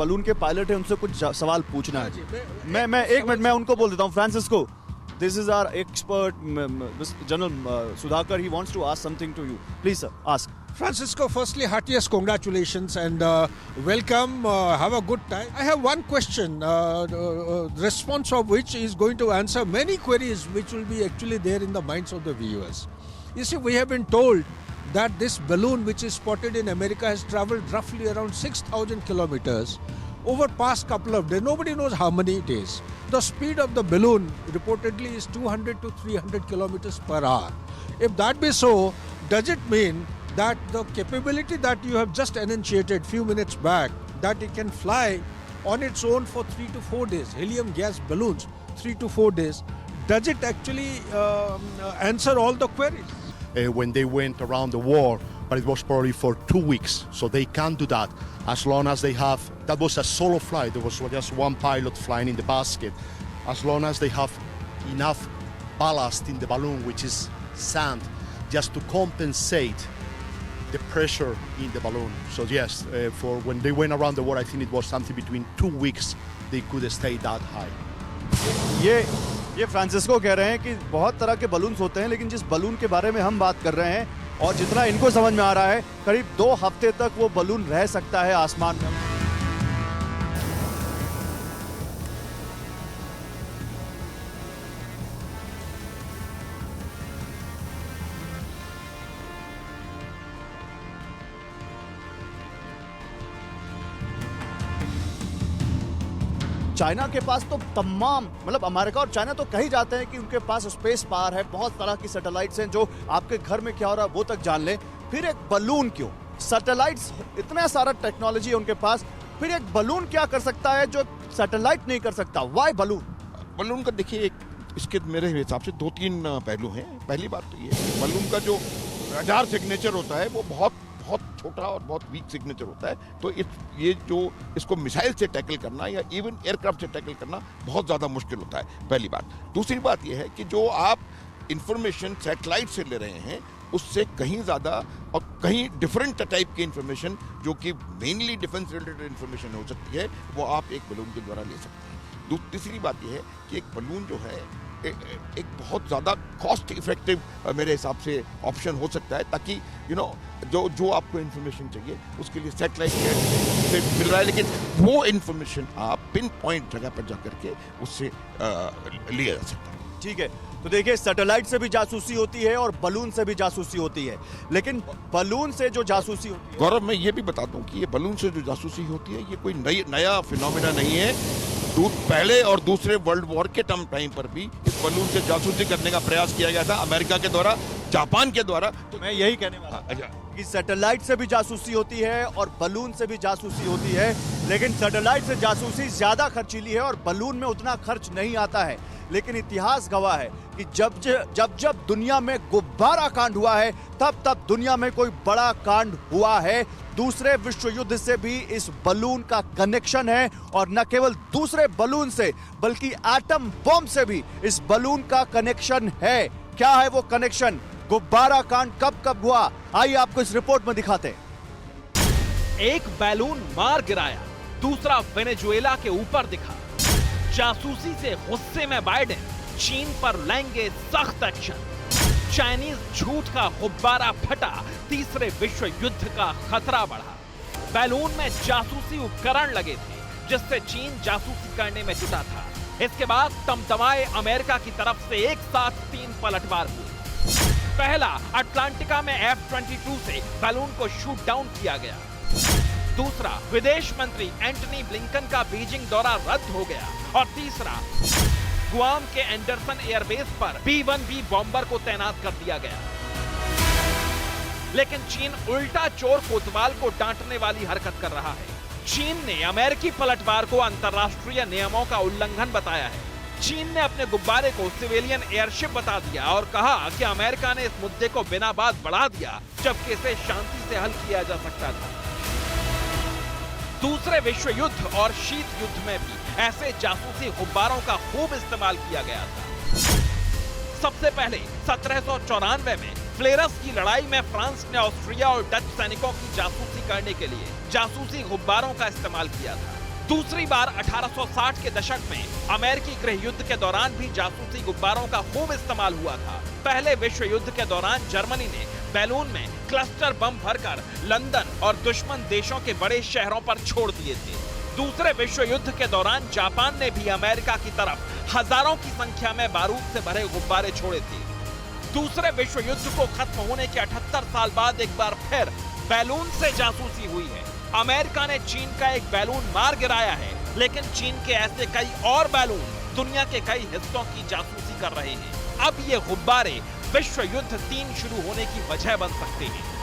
Balloon के pilot हैं उनसे कुछ सवाल पूछना है। मैं एक मिनट मैं उनको बोल देता हूँ। Francisco, this is our expert General Sudhakar. He wants to ask something to you. Please sir, ask. Francisco, firstly, heartiest congratulations and welcome. Have a good time. I have one question, response of which is going to answer many queries which will be actually there in the minds of the viewers. You see, we have been told that this balloon which is spotted in America has traveled roughly around 6,000 kilometers over past couple of days. Nobody knows how many it is. The speed of the balloon reportedly is 200 to 300 kilometers per hour. If that be so, does it mean that the capability that you have just enunciated few minutes back, that it can fly on its own for 3 to 4 days, helium gas balloons, 3 to 4 days, does it actually answer all the queries? When they went around the world, but it was probably for 2 weeks, so they can do that as long as they have, that was a solo flight, there was just one pilot flying in the basket, as long as they have enough ballast in the balloon, which is sand, just to compensate the pressure in the balloon. So yes, for when they went around the world, I think it was something between 2 weeks they could stay that high. ये Francisco कह रहे हैं कि बहुत तरह के balloons होते हैं, लेकिन जिस बलून के बारे में हम बात कर रहे हैं और जितना इनको समझ में आ रहा है, करीब 2 हफ्ते तक वो बलून रह सकता है आसमान में। चाइना के पास तो तमाम, मतलब अमेरिका और चाइना तो कही जाते हैं कि उनके पास स्पेस पावर है, बहुत तरह की सैटेलाइट्स हैं जो आपके घर में क्या हो रहा है वो तक जान ले। फिर एक बलून क्यों? सैटेलाइट्स, इतना सारा टेक्नोलॉजी है उनके पास, फिर एक बलून क्या कर सकता है जो सैटेलाइट नहीं कर सकता? Why balloon? बलून का देखिए, इसके मेरे हिसाब से 2-3 पहलू हैं। पहली बात तो ये, बलून का जो रडार सिग्नेचर होता है वो बहुत छोटा और बहुत वीक सिग्नेचर होता है, तो ये जो इसको मिसाइल से टैकल करना या इवन एयरक्राफ्ट से टैकल करना बहुत ज़्यादा मुश्किल होता है, पहली बात। दूसरी बात ये है कि जो आप इंफॉर्मेशन सैटेलाइट से ले रहे हैं उससे कहीं ज़्यादा और कहीं डिफरेंट टाइप की इंफॉर्मेशन, जो कि मेनली डिफेंस रिलेटेड इंफॉर्मेशन हो सकती है, वो आप एक बलून के द्वारा ले सकते हैं। तीसरी बात यह है कि एक बलून जो है एक बहुत ज़्यादा कॉस्ट इफेक्टिव मेरे हिसाब से ऑप्शन हो सकता है, ताकि जो आपको इन्फॉर्मेशन चाहिए उसके लिए सैटेलाइट से मिल रहा है, लेकिन वो इन्फॉर्मेशन आप पिन पॉइंट जगह पर जा करके उससे लिया जा सकता है। ठीक है, तो देखिए, सैटेलाइट से भी जासूसी होती है और बलून से भी जासूसी होती है, लेकिन बलून से जो जासूसी होती है, गौरव मैं ये भी बताता हूँ कि ये बलून से जो जासूसी होती है ये कोई नया फिनोमेना नहीं है। पहले और दूसरे वर्ल्ड वॉर के टाइम पर भी इस बलून से जासूसी करने का प्रयास किया गया था, अमेरिका के द्वारा, जापान के द्वारा। तो मैं यही कहने वाला था कि सैटेलाइट से भी जासूसी होती है और बलून से भी जासूसी होती है, लेकिन सैटेलाइट से जासूसी ज्यादा खर्चीली है और बलून में उतना खर्च नहीं आता है। लेकिन इतिहास गवाह है कि जब दुनिया में गुब्बारा कांड हुआ है, तब दुनिया में कोई बड़ा कांड हुआ है। दूसरे विश्व युद्ध से भी इस बलून का कनेक्शन है, और न केवल दूसरे बलून से बल्कि एटम बॉम्ब से भी इस बलून का कनेक्शन है। क्या है वो कनेक्शन? गुब्बारा कांड कब हुआ, आइए आपको इस रिपोर्ट में दिखाते हैं। एक बैलून मार गिराया, दूसरा वेनेजुएला के ऊपर दिखा। जासूसी से गुस्से में बाइडेन चीन पर लेंगे सख्त एक्शन। चाइनीज झूठ का गुब्बारा फटा, तीसरे विश्व युद्ध का खतरा बढ़ा। बैलून में जासूसी उपकरण लगे थे जिससे चीन जासूसी करने में जुटा था। इसके बाद तमतमाए अमेरिका की तरफ से एक साथ 3 पलटवार हुए। पहला, अटलांटिका में F-22 से बैलून को शूट डाउन किया गया। दूसरा, विदेश मंत्री एंटनी ब्लिंकन का बीजिंग दौरा रद्द हो गया। और तीसरा, गुआम के एंडरसन एयरबेस पर B-1B बॉम्बर को तैनात कर दिया गया। लेकिन चीन उल्टा चोर कोतवाल को डांटने वाली हरकत कर रहा है। चीन ने अमेरिकी पलटवार को अंतर्राष्ट्रीय नियमों का उल्लंघन बताया है। चीन ने अपने गुब्बारे को सिविलियन एयरशिप बता दिया और कहा कि अमेरिका ने इस मुद्दे को बिना बात बढ़ा दिया, जबकि इसे शांति से हल किया जा सकता था। दूसरे विश्व युद्ध और शीत युद्ध में भी ऐसे जासूसी गुब्बारों का खूब इस्तेमाल किया गया था। सबसे पहले 1794 में फ्लेरस की लड़ाई में फ्रांस ने ऑस्ट्रिया और डच सैनिकों की जासूसी करने के लिए जासूसी गुब्बारों का इस्तेमाल किया था। दूसरी बार 1860 के दशक में अमेरिकी गृह युद्ध के दौरान भी जासूसी गुब्बारों का खूब इस्तेमाल हुआ था। पहले विश्व युद्ध के दौरान जर्मनी ने बैलून में क्लस्टर बम भरकर लंदन और दुश्मन देशों के बड़े शहरों पर छोड़ दिए थे। दूसरे विश्व युद्ध के दौरान जापान ने भी अमेरिका की तरफ हजारों की संख्या में बारूद से भरे गुब्बारे छोड़े थे। दूसरे विश्व युद्ध को खत्म होने के 78 साल बाद एक बार फिर बैलून से जासूसी हुई है। अमेरिका ने चीन का एक बैलून मार गिराया है, लेकिन चीन के ऐसे कई और बैलून दुनिया के कई हिस्सों की जासूसी कर रहे हैं। अब ये गुब्बारे विश्व युद्ध 3 शुरू होने की वजह बन सकते हैं।